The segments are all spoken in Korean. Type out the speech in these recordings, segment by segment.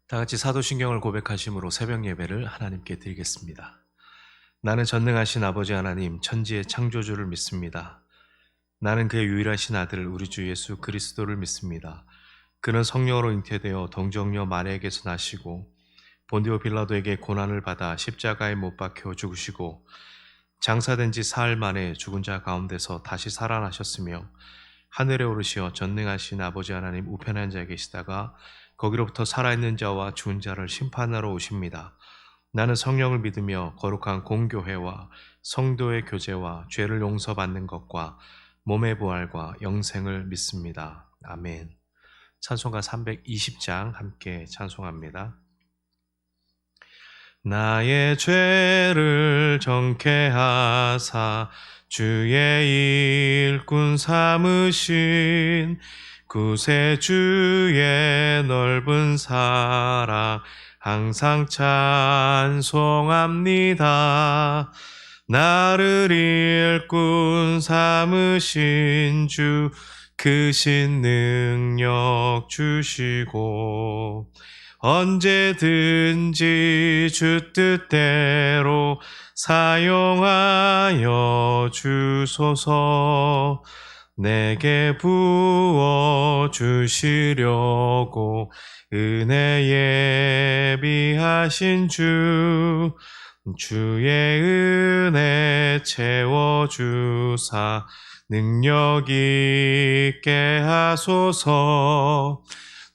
다 같이 사도신경을 고백하심으로 새벽 예배를 하나님께 드리겠습니다. 나는 전능하신 아버지 하나님, 천지의 창조주를 믿습니다. 나는 그의 유일하신 아들 우리 주 예수 그리스도를 믿습니다. 그는 성령으로 잉태되어 동정녀 마리아에게서 나시고 본디오 빌라도에게 고난을 받아 십자가에 못 박혀 죽으시고 장사된 지 사흘 만에 죽은 자 가운데서 다시 살아나셨으며 하늘에 오르시어 전능하신 아버지 하나님 우편에 앉아 계시다가 거기로부터 살아있는 자와 죽은 자를 심판하러 오십니다. 나는 성령을 믿으며 거룩한 공교회와 성도의 교제와 죄를 용서받는 것과 몸의 부활과 영생을 믿습니다. 아멘. 찬송가 320장 함께 찬송합니다. 나의 죄를 정케 하사 주의 일꾼 삼으신 구세주의 넓은 사랑 항상 찬송합니다. 나를 일꾼 삼으신 주 크신 능력 주시고 언제든지 주 뜻대로 사용하여 주소서. 내게 부어 주시려고 은혜 예비하신 주의 은혜 채워주사 능력 있게 하소서.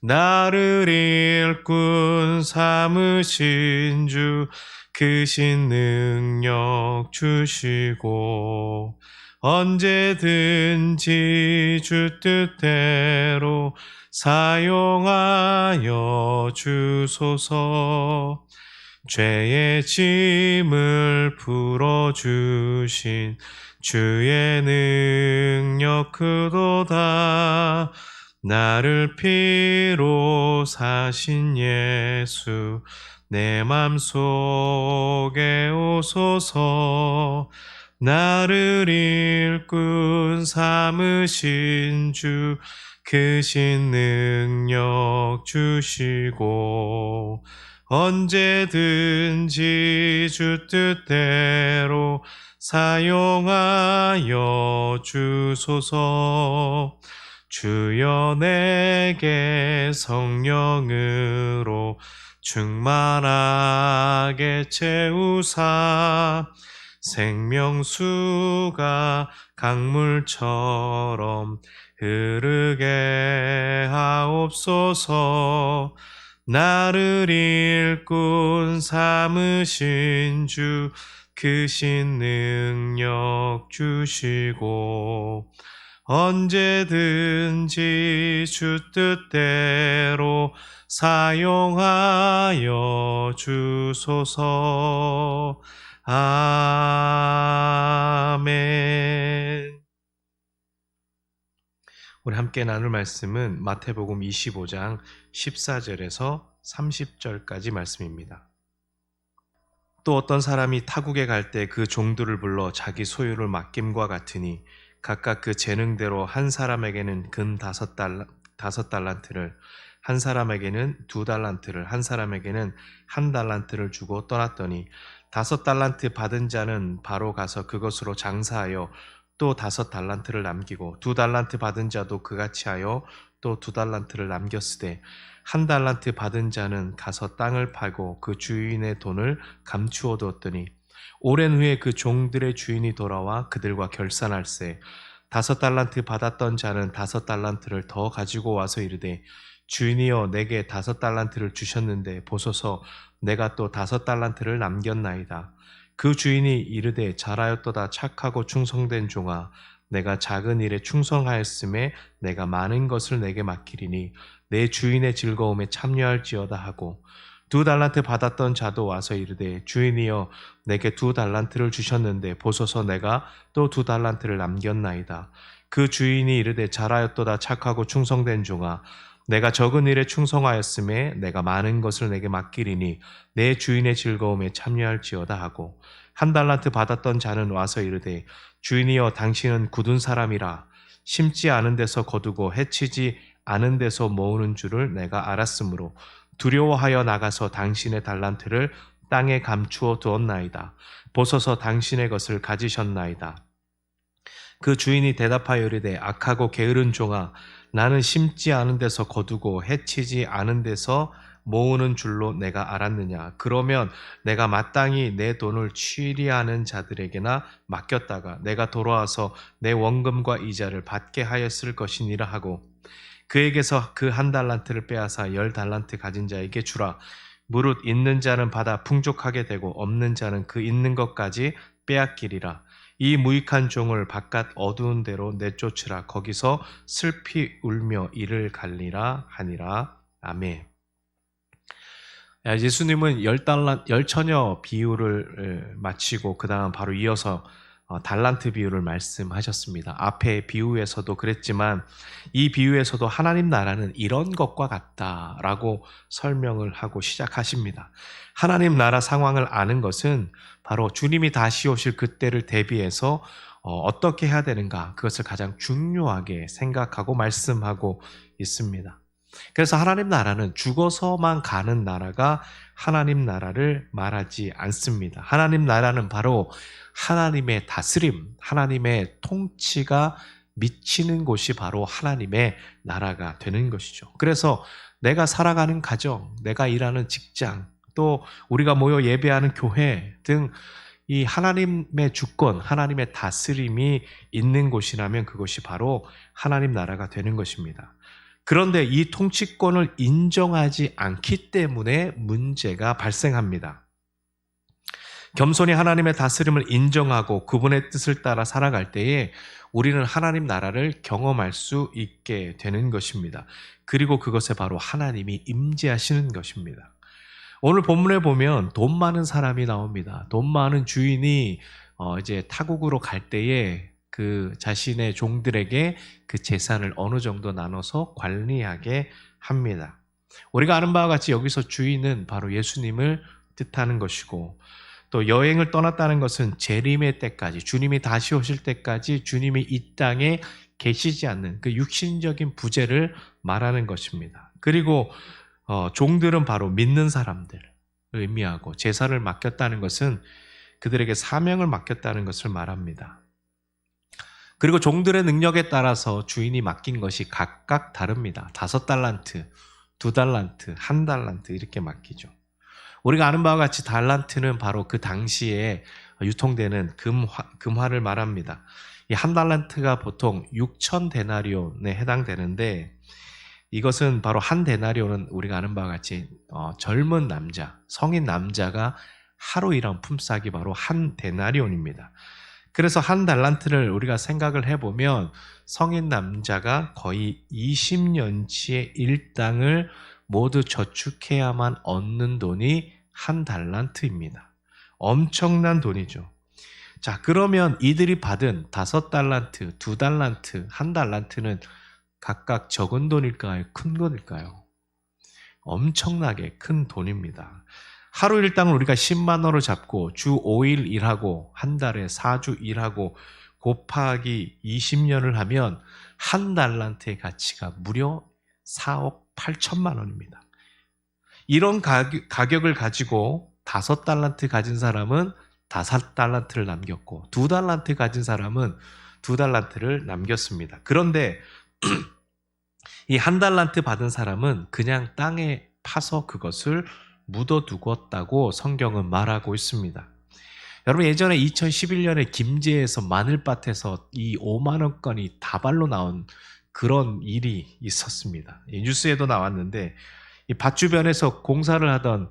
나를 일꾼 삼으신 주 크신 능력 주시고 언제든지 주 뜻대로 사용하여 주소서. 죄의 짐을 풀어주신 주의 능력 크도다. 나를 피로 사신 예수 내 맘속에 오소서. 나를 일꾼 삼으신 주 크신 능력 주시고 언제든지 주 뜻대로 사용하여 주소서. 주여 내게 성령으로 충만하게 채우사 생명수가 강물처럼 흐르게 하옵소서. 나를 일꾼 삼으신 주 크신 능력 주시고 언제든지 주 뜻대로 사용하여 주소서. 아멘. 우리 함께 나눌 말씀은 마태복음 25장 14절에서 30절까지 말씀입니다. 또 어떤 사람이 타국에 갈 때 그 종들을 불러 자기 소유를 맡김과 같으니 각각 그 재능대로 한 사람에게는 금 5달란트를, 한 사람에게는 2달란트를, 한 사람에게는 1달란트를 주고 떠났더니 5달란트 받은 자는 바로 가서 그것으로 장사하여 또 5달란트를 남기고 2달란트 받은 자도 그같이 하여 또 2달란트를 남겼으되 1달란트 받은 자는 가서 땅을 팔고 그 주인의 돈을 감추어 두었더니 오랜 후에 그 종들의 주인이 돌아와 그들과 결산할세 5달란트 받았던 자는 5달란트를 더 가지고 와서 이르되 주인이여 내게 5달란트를 주셨는데 보소서 내가 또 5달란트를 남겼나이다. 그 주인이 이르되 잘하였도다 착하고 충성된 종아 내가 작은 일에 충성하였음에 내가 많은 것을 내게 맡기리니 내 주인의 즐거움에 참여할지어다 하고 2달란트 받았던 자도 와서 이르되 주인이여 내게 2달란트를 주셨는데 보소서 내가 또 2달란트를 남겼나이다. 그 주인이 이르되 잘하였도다 착하고 충성된 종아 내가 적은 일에 충성하였음에 내가 많은 것을 내게 맡기리니 내 주인의 즐거움에 참여할지어다 하고 1달란트 받았던 자는 와서 이르되 주인이여 당신은 굳은 사람이라 심지 않은 데서 거두고 해치지 않은 데서 모으는 줄을 내가 알았으므로 두려워하여 나가서 당신의 달란트를 땅에 감추어 두었나이다. 보소서 당신의 것을 가지셨나이다. 그 주인이 대답하여 이르되 악하고 게으른 종아, 나는 심지 않은 데서 거두고 해치지 않은 데서 모으는 줄로 내가 알았느냐. 그러면 내가 마땅히 내 돈을 취리하는 자들에게나 맡겼다가 내가 돌아와서 내 원금과 이자를 받게 하였을 것이니라 하고, 그에게서 그 한 달란트를 빼앗아 10달란트 가진 자에게 주라. 무릇 있는 자는 받아 풍족하게 되고 없는 자는 그 있는 것까지 빼앗기리라. 이 무익한 종을 바깥 어두운 데로 내쫓으라. 거기서 슬피 울며 이를 갈리라 하니라. 아멘. 예수님은 열 처녀 비유를 마치고 그 다음 바로 이어서 달란트 비유를 말씀하셨습니다. 앞에 비유에서도 그랬지만 이 비유에서도 하나님 나라는 이런 것과 같다라고 설명을 하고 시작하십니다. 하나님 나라 상황을 아는 것은 바로 주님이 다시 오실 그때를 대비해서 어떻게 해야 되는가, 그것을 가장 중요하게 생각하고 말씀하고 있습니다. 그래서 하나님 나라는 죽어서만 가는 나라가 하나님 나라를 말하지 않습니다. 하나님 나라는 바로 하나님의 다스림, 하나님의 통치가 미치는 곳이 바로 하나님의 나라가 되는 것이죠. 그래서 내가 살아가는 가정, 내가 일하는 직장, 또 우리가 모여 예배하는 교회 등 이 하나님의 주권, 하나님의 다스림이 있는 곳이라면 그것이 바로 하나님 나라가 되는 것입니다. 그런데 이 통치권을 인정하지 않기 때문에 문제가 발생합니다. 겸손히 하나님의 다스림을 인정하고 그분의 뜻을 따라 살아갈 때에 우리는 하나님 나라를 경험할 수 있게 되는 것입니다. 그리고 그것에 바로 하나님이 임재하시는 것입니다. 오늘 본문에 보면 돈 많은 사람이 나옵니다. 돈 많은 주인이 이제 타국으로 갈 때에 그 자신의 종들에게 그 재산을 어느 정도 나눠서 관리하게 합니다. 우리가 아는 바와 같이 여기서 주인은 바로 예수님을 뜻하는 것이고, 또 여행을 떠났다는 것은 재림의 때까지, 주님이 다시 오실 때까지 주님이 이 땅에 계시지 않는 그 육신적인 부재를 말하는 것입니다. 그리고 종들은 바로 믿는 사람들을 의미하고, 제사를 맡겼다는 것은 그들에게 사명을 맡겼다는 것을 말합니다. 그리고 종들의 능력에 따라서 주인이 맡긴 것이 각각 다릅니다. 5달란트, 2달란트, 1달란트 이렇게 맡기죠. 우리가 아는 바와 같이 달란트는 바로 그 당시에 유통되는 금화를 말합니다. 이 1달란트가 보통 6,000데나리온에 해당되는데, 이것은 바로 1데나리온은 우리가 아는 바와 같이 젊은 남자, 성인 남자가 하루 일한 품삯이 바로 1데나리온입니다. 그래서 1달란트를 우리가 생각을 해보면 성인 남자가 거의 20년치의 일당을 모두 저축해야만 얻는 돈이 1달란트입니다. 엄청난 돈이죠. 자, 그러면 이들이 받은 5달란트, 2달란트, 1달란트는 각각 적은 돈일까요? 큰 돈일까요? 엄청나게 큰 돈입니다. 하루 일당을 우리가 10만 원으로 잡고 주 5일 일하고 한 달에 4주 일하고 곱하기 20년을 하면 1달란트의 가치가 무려 4억 8천만 원입니다. 이런 가격을 가지고 5달란트 가진 사람은 5달란트를 남겼고 2달란트 가진 사람은 2달란트를 남겼습니다. 그런데 이 1달란트 받은 사람은 그냥 땅에 파서 그것을 묻어두었다고 성경은 말하고 있습니다. 여러분, 예전에 2011년에 김제에서 마늘밭에서 이 5만 원건이 다발로 나온 그런 일이 있었습니다. 뉴스에도 나왔는데, 이 밭 주변에서 공사를 하던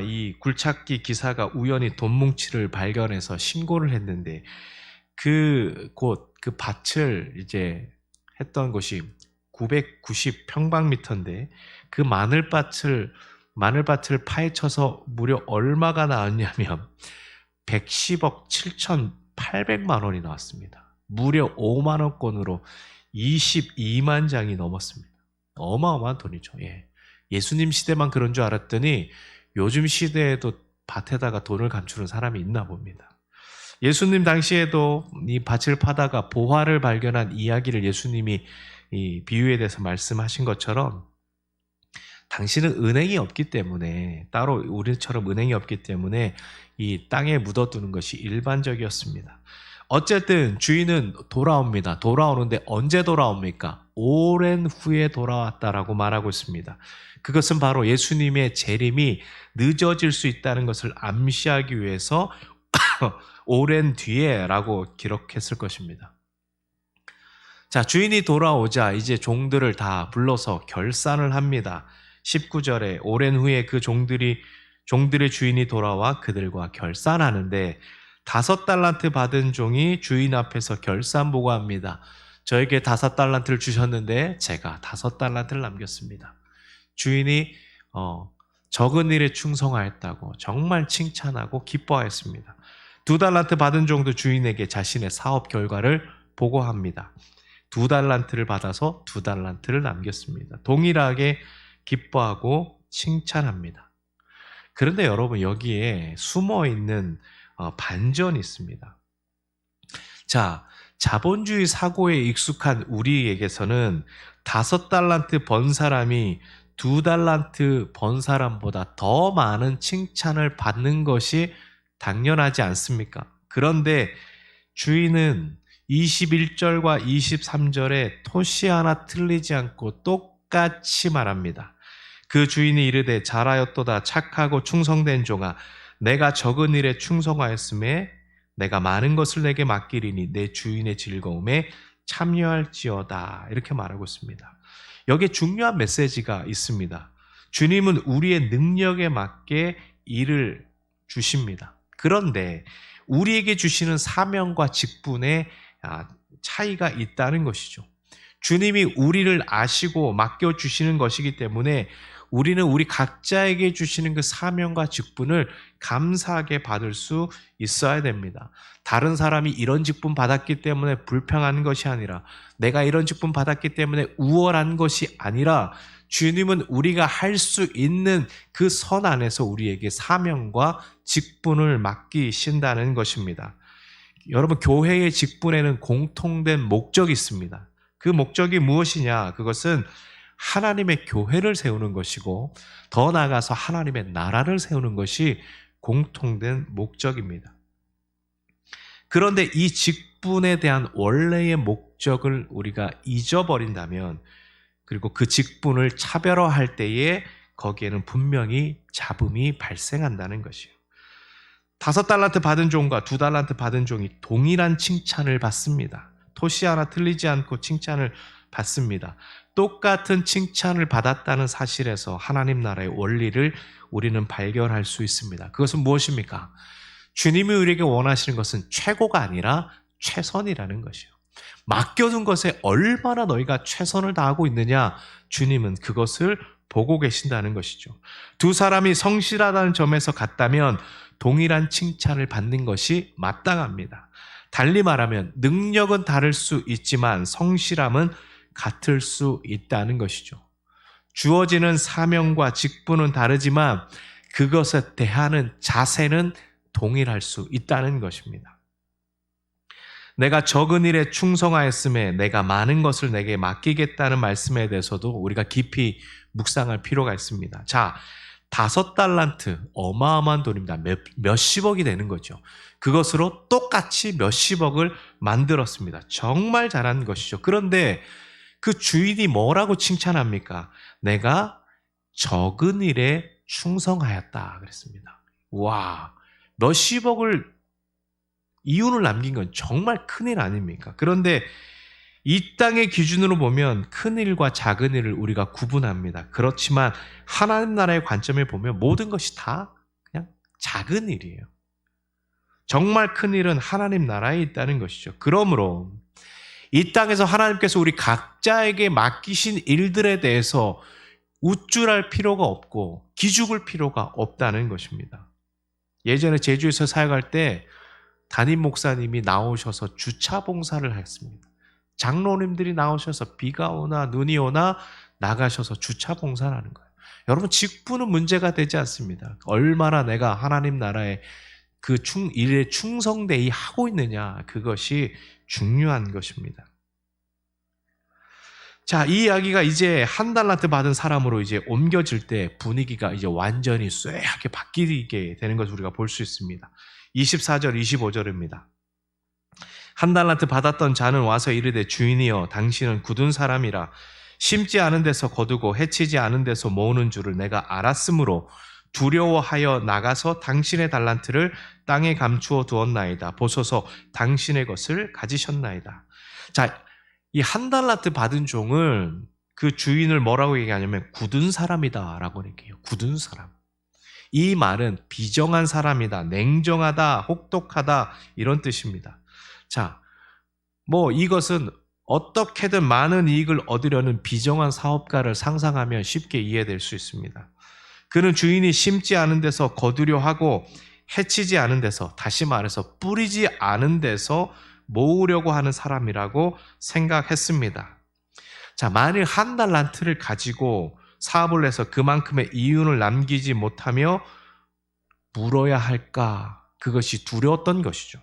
이 굴착기 기사가 우연히 돈 뭉치를 발견해서 신고를 했는데, 그 밭을 이제 했던 곳이 990평방미터인데 그 마늘밭을 파헤쳐서 무려 얼마가 나왔냐면 110억 7,800만 원이 나왔습니다. 무려 5만 원권으로 22만 장이 넘었습니다. 어마어마한 돈이죠. 예수님 시대만 그런 줄 알았더니 요즘 시대에도 밭에다가 돈을 감추는 사람이 있나 봅니다. 예수님 당시에도 이 밭을 파다가 보화를 발견한 이야기를 예수님이 이 비유에 대해서 말씀하신 것처럼 당신은 은행이 없기 때문에, 따로 우리처럼 은행이 없기 때문에 이 땅에 묻어두는 것이 일반적이었습니다. 어쨌든 주인은 돌아옵니다. 돌아오는데 언제 돌아옵니까? 오랜 후에 돌아왔다라고 말하고 있습니다. 그것은 바로 예수님의 재림이 늦어질 수 있다는 것을 암시하기 위해서 오랜 뒤에라고 기록했을 것입니다. 자, 주인이 돌아오자 이제 종들을 다 불러서 결산을 합니다. 19절에 오랜 후에 그 종들의 주인이 돌아와 그들과 결산하는데 5달란트 받은 종이 주인 앞에서 결산 보고합니다. 저에게 5달란트를 주셨는데 제가 5달란트를 남겼습니다. 주인이 적은 일에 충성하였다고 정말 칭찬하고 기뻐하였습니다. 2달란트 받은 종도 주인에게 자신의 사업 결과를 보고합니다. 2달란트를 받아서 2달란트를 남겼습니다. 동일하게 기뻐하고 칭찬합니다. 그런데 여러분, 여기에 숨어있는 반전이 있습니다. 자, 자본주의 사고에 익숙한 우리에게서는 5달란트 번 사람이 2달란트 번 사람보다 더 많은 칭찬을 받는 것이 당연하지 않습니까? 그런데 주인은 21절과 23절에 토시 하나 틀리지 않고 똑같이 말합니다. 그 주인이 이르되 잘하였도다 착하고 충성된 종아, 내가 적은 일에 충성하였음에 내가 많은 것을 내게 맡기리니 내 주인의 즐거움에 참여할지어다, 이렇게 말하고 있습니다. 여기에 중요한 메시지가 있습니다. 주님은 우리의 능력에 맞게 일을 주십니다. 그런데 우리에게 주시는 사명과 직분에 차이가 있다는 것이죠. 주님이 우리를 아시고 맡겨주시는 것이기 때문에 우리는 우리 각자에게 주시는 그 사명과 직분을 감사하게 받을 수 있어야 됩니다. 다른 사람이 이런 직분 받았기 때문에 불평한 것이 아니라, 내가 이런 직분 받았기 때문에 우월한 것이 아니라, 주님은 우리가 할 수 있는 그 선 안에서 우리에게 사명과 직분을 맡기신다는 것입니다. 여러분, 교회의 직분에는 공통된 목적이 있습니다. 그 목적이 무엇이냐? 그것은 하나님의 교회를 세우는 것이고, 더 나아가서 하나님의 나라를 세우는 것이 공통된 목적입니다. 그런데 이 직분에 대한 원래의 목적을 우리가 잊어버린다면, 그리고 그 직분을 차별화할 때에 거기에는 분명히 잡음이 발생한다는 것이에요. 5달란트 받은 종과 2달란트 받은 종이 동일한 칭찬을 받습니다. 토시 하나 틀리지 않고 칭찬을 받습니다. 똑같은 칭찬을 받았다는 사실에서 하나님 나라의 원리를 우리는 발견할 수 있습니다. 그것은 무엇입니까? 주님이 우리에게 원하시는 것은 최고가 아니라 최선이라는 것이요. 맡겨둔 것에 얼마나 너희가 최선을 다하고 있느냐, 주님은 그것을 보고 계신다는 것이죠. 두 사람이 성실하다는 점에서 같다면 동일한 칭찬을 받는 것이 마땅합니다. 달리 말하면 능력은 다를 수 있지만 성실함은 같을 수 있다는 것이죠. 주어지는 사명과 직분은 다르지만 그것에 대하는 자세는 동일할 수 있다는 것입니다. 내가 적은 일에 충성하였음에 내가 많은 것을 내게 맡기겠다는 말씀에 대해서도 우리가 깊이 묵상할 필요가 있습니다. 자, 5달란트, 어마어마한 돈입니다. 몇십억이 되는 거죠. 그것으로 똑같이 몇십억을 만들었습니다. 정말 잘한 것이죠. 그런데 그 주인이 뭐라고 칭찬합니까? 내가 적은 일에 충성하였다 그랬습니다. 와, 몇십억을 이윤을 남긴 건 정말 큰일 아닙니까? 그런데 이 땅의 기준으로 보면 큰 일과 작은 일을 우리가 구분합니다. 그렇지만 하나님 나라의 관점에 보면 모든 것이 다 그냥 작은 일이에요. 정말 큰 일은 하나님 나라에 있다는 것이죠. 그러므로 이 땅에서 하나님께서 우리 각자에게 맡기신 일들에 대해서 우쭐할 필요가 없고 기죽을 필요가 없다는 것입니다. 예전에 제주에서 사역할 때 담임 목사님이 나오셔서 주차 봉사를 했습니다. 장로님들이 나오셔서 비가 오나 눈이 오나 나가셔서 주차 봉사를 하는 거예요. 여러분, 직분은 문제가 되지 않습니다. 얼마나 내가 하나님 나라의 그 일에 충성되이 하고 있느냐, 그것이 중요한 것입니다. 자, 이 이야기가 이제 한 달란트 받은 사람으로 이제 옮겨질 때 분위기가 이제 완전히 쇠하게 바뀌게 되는 것을 우리가 볼 수 있습니다. 24절, 25절입니다. 한 달란트 받았던 자는 와서 이르되 주인이여 당신은 굳은 사람이라 심지 않은 데서 거두고 해치지 않은 데서 모으는 줄을 내가 알았으므로 두려워하여 나가서 당신의 달란트를 땅에 감추어 두었나이다. 보소서 당신의 것을 가지셨나이다. 자, 이 한 달란트 받은 종은 그 주인을 뭐라고 얘기하냐면 굳은 사람이다 라고 얘기해요. 굳은 사람. 이 말은 비정한 사람이다, 냉정하다, 혹독하다 이런 뜻입니다. 자, 이것은 어떻게든 많은 이익을 얻으려는 비정한 사업가를 상상하면 쉽게 이해될 수 있습니다. 그는 주인이 심지 않은 데서 거두려 하고 해치지 않은 데서, 다시 말해서 뿌리지 않은 데서 모으려고 하는 사람이라고 생각했습니다. 자, 만일 한 달란트를 가지고 사업을 해서 그만큼의 이윤을 남기지 못하며 물어야 할까? 그것이 두려웠던 것이죠.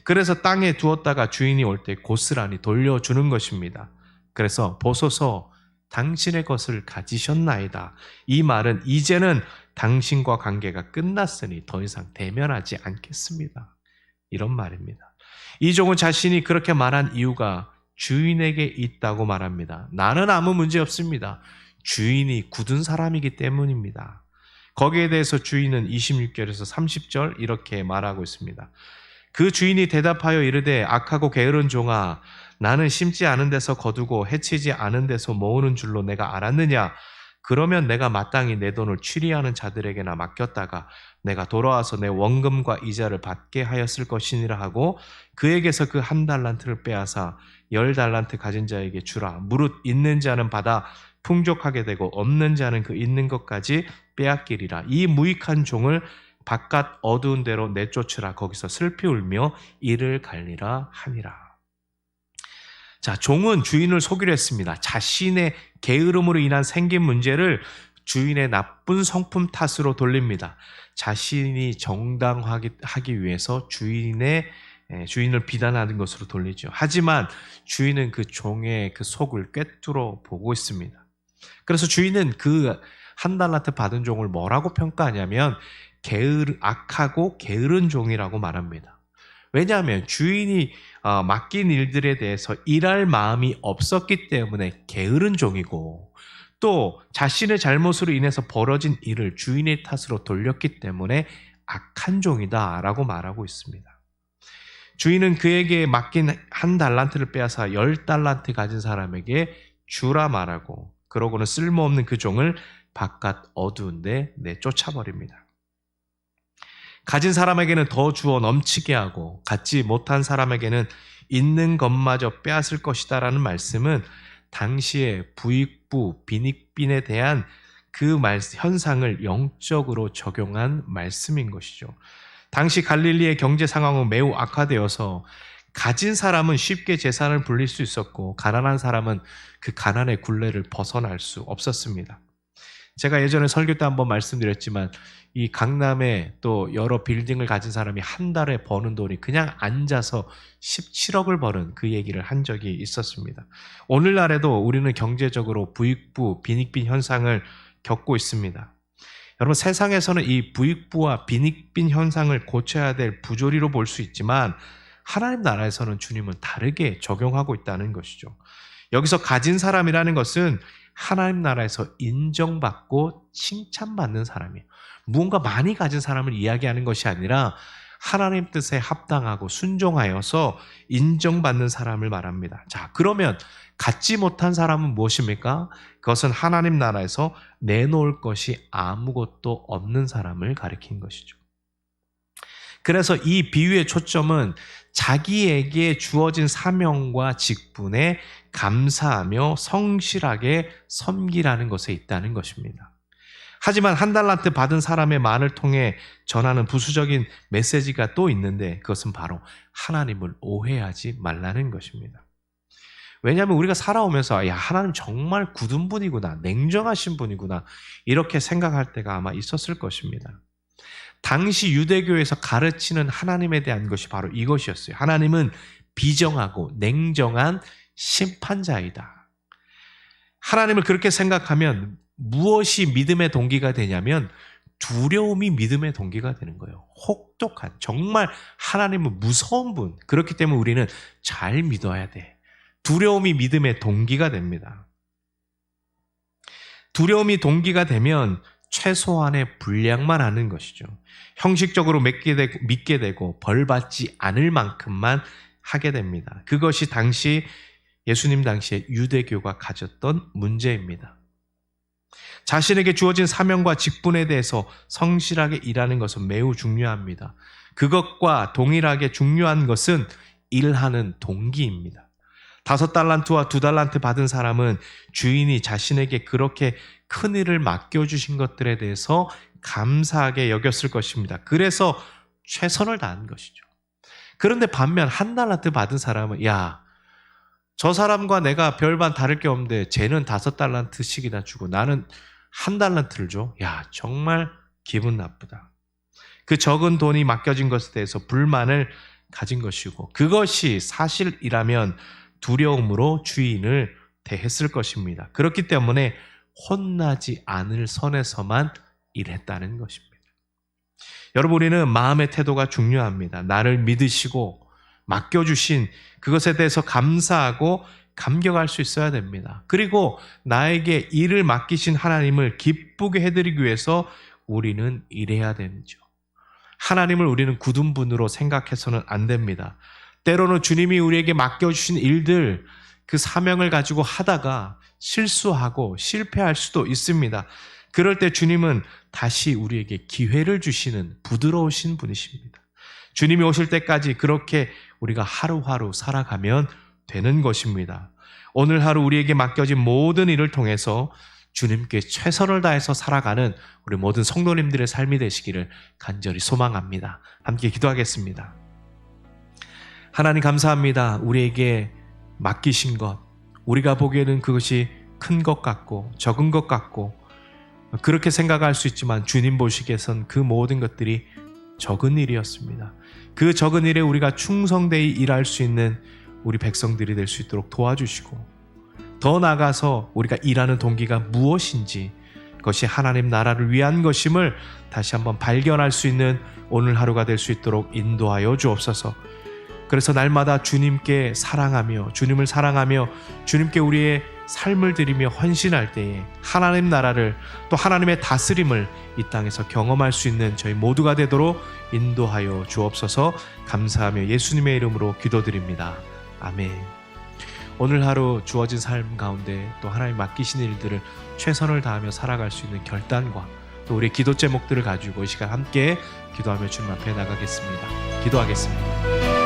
그래서 땅에 두었다가 주인이 올 때 고스란히 돌려주는 것입니다. 그래서 보소서 당신의 것을 가지셨나이다. 이 말은 이제는 당신과 관계가 끝났으니 더 이상 대면하지 않겠습니다. 이런 말입니다. 이 종은 자신이 그렇게 말한 이유가 주인에게 있다고 말합니다. 나는 아무 문제 없습니다. 주인이 굳은 사람이기 때문입니다. 거기에 대해서 주인은 26절에서 30절 이렇게 말하고 있습니다. 그 주인이 대답하여 이르되 악하고 게으른 종아, 나는 심지 않은 데서 거두고 해치지 않은 데서 모으는 줄로 내가 알았느냐? 그러면 내가 마땅히 내 돈을 취리하는 자들에게나 맡겼다가 내가 돌아와서 내 원금과 이자를 받게 하였을 것이니라 하고 그에게서 그 한 달란트를 빼앗아 10달란트 가진 자에게 주라. 무릇 있는 자는 받아 풍족하게 되고 없는 자는 그 있는 것까지 빼앗기리라. 이 무익한 종을 바깥 어두운 데로 내쫓으라. 거기서 슬피 울며 이를 갈리라 하니라. 자, 종은 주인을 속이려 했습니다. 자신의 게으름으로 인한 생긴 문제를 주인의 나쁜 성품 탓으로 돌립니다. 자신이 정당하기 위해서 주인을 비난하는 것으로 돌리죠. 하지만 주인은 그 종의 그 속을 꿰뚫어 보고 있습니다. 그래서 주인은 그 한 달란트 받은 종을 뭐라고 평가하냐면 악하고 게으른 종이라고 말합니다. 왜냐하면 주인이 맡긴 일들에 대해서 일할 마음이 없었기 때문에 게으른 종이고, 또 자신의 잘못으로 인해서 벌어진 일을 주인의 탓으로 돌렸기 때문에 악한 종이다 라고 말하고 있습니다. 주인은 그에게 맡긴 한 달란트를 빼앗아 10달란트 가진 사람에게 주라 말하고, 그러고는 쓸모없는 그 종을 바깥 어두운 데 내쫓아버립니다. 가진 사람에게는 더 주어 넘치게 하고 갖지 못한 사람에게는 있는 것마저 빼앗을 것이다 라는 말씀은 당시의 부익부, 빈익빈에 대한 그 현상을 영적으로 적용한 말씀인 것이죠. 당시 갈릴리의 경제 상황은 매우 악화되어서 가진 사람은 쉽게 재산을 불릴 수 있었고 가난한 사람은 그 가난의 굴레를 벗어날 수 없었습니다. 제가 예전에 설교 때 한번 말씀드렸지만 이 강남에 또 여러 빌딩을 가진 사람이 한 달에 버는 돈이 그냥 앉아서 17억을 버는 그 얘기를 한 적이 있었습니다. 오늘날에도 우리는 경제적으로 부익부, 빈익빈 현상을 겪고 있습니다. 여러분, 세상에서는 이 부익부와 빈익빈 현상을 고쳐야 될 부조리로 볼 수 있지만 하나님 나라에서는 주님은 다르게 적용하고 있다는 것이죠. 여기서 가진 사람이라는 것은 하나님 나라에서 인정받고 칭찬받는 사람이에요. 무언가 많이 가진 사람을 이야기하는 것이 아니라 하나님 뜻에 합당하고 순종하여서 인정받는 사람을 말합니다. 자, 그러면 갖지 못한 사람은 무엇입니까? 그것은 하나님 나라에서 내놓을 것이 아무것도 없는 사람을 가리킨 것이죠. 그래서 이 비유의 초점은 자기에게 주어진 사명과 직분에 감사하며 성실하게 섬기라는 것에 있다는 것입니다. 하지만 한 달란트 받은 사람의 말을 통해 전하는 부수적인 메시지가 또 있는데 그것은 바로 하나님을 오해하지 말라는 것입니다. 왜냐하면 우리가 살아오면서 야, 하나님 정말 굳은 분이구나, 냉정하신 분이구나 이렇게 생각할 때가 아마 있었을 것입니다. 당시 유대교에서 가르치는 하나님에 대한 것이 바로 이것이었어요. 하나님은 비정하고 냉정한 심판자이다. 하나님을 그렇게 생각하면 무엇이 믿음의 동기가 되냐면 두려움이 믿음의 동기가 되는 거예요. 혹독한, 정말 하나님은 무서운 분. 그렇기 때문에 우리는 잘 믿어야 돼. 두려움이 믿음의 동기가 됩니다. 두려움이 동기가 되면 최소한의 분량만 하는 것이죠. 형식적으로 믿게 되고 벌받지 않을 만큼만 하게 됩니다. 그것이 예수님 당시에 유대교가 가졌던 문제입니다. 자신에게 주어진 사명과 직분에 대해서 성실하게 일하는 것은 매우 중요합니다. 그것과 동일하게 중요한 것은 일하는 동기입니다. 5달란트와 2달란트 받은 사람은 주인이 자신에게 그렇게 큰 일을 맡겨주신 것들에 대해서 감사하게 여겼을 것입니다. 그래서 최선을 다한 것이죠. 그런데 반면 1달란트 받은 사람은 저 사람과 내가 별반 다를 게 없는데 쟤는 5달란트씩이나 주고 나는 1달란트를 줘? 정말 기분 나쁘다. 그 적은 돈이 맡겨진 것에 대해서 불만을 가진 것이고 그것이 사실이라면 두려움으로 주인을 대했을 것입니다. 그렇기 때문에 혼나지 않을 선에서만 일했다는 것입니다. 여러분, 우리는 마음의 태도가 중요합니다. 나를 믿으시고 맡겨주신 그것에 대해서 감사하고 감격할 수 있어야 됩니다. 그리고 나에게 일을 맡기신 하나님을 기쁘게 해드리기 위해서 우리는 일해야 되죠. 하나님을 우리는 굳은 분으로 생각해서는 안 됩니다. 때로는 주님이 우리에게 맡겨주신 일들, 그 사명을 가지고 하다가 실수하고 실패할 수도 있습니다. 그럴 때 주님은 다시 우리에게 기회를 주시는 부드러우신 분이십니다. 주님이 오실 때까지 그렇게 우리가 하루하루 살아가면 되는 것입니다. 오늘 하루 우리에게 맡겨진 모든 일을 통해서 주님께 최선을 다해서 살아가는 우리 모든 성도님들의 삶이 되시기를 간절히 소망합니다. 함께 기도하겠습니다. 하나님 감사합니다. 우리에게 맡기신 것, 우리가 보기에는 그것이 큰 것 같고 적은 것 같고 그렇게 생각할 수 있지만 주님 보시기에선 그 모든 것들이 적은 일이었습니다. 그 적은 일에 우리가 충성되이 일할 수 있는 우리 백성들이 될 수 있도록 도와주시고 더 나아가서 우리가 일하는 동기가 무엇인지 그것이 하나님 나라를 위한 것임을 다시 한번 발견할 수 있는 오늘 하루가 될 수 있도록 인도하여 주옵소서. 그래서 날마다 주님께 사랑하며 주님을 사랑하며 주님께 우리의 삶을 드리며 헌신할 때에 하나님 나라를 또 하나님의 다스림을 이 땅에서 경험할 수 있는 저희 모두가 되도록 인도하여 주옵소서. 감사하며 예수님의 이름으로 기도드립니다. 아멘. 오늘 하루 주어진 삶 가운데 또 하나님 맡기신 일들을 최선을 다하며 살아갈 수 있는 결단과 또 우리의 기도 제목들을 가지고 이 시간 함께 기도하며 주님 앞에 나가겠습니다. 기도하겠습니다.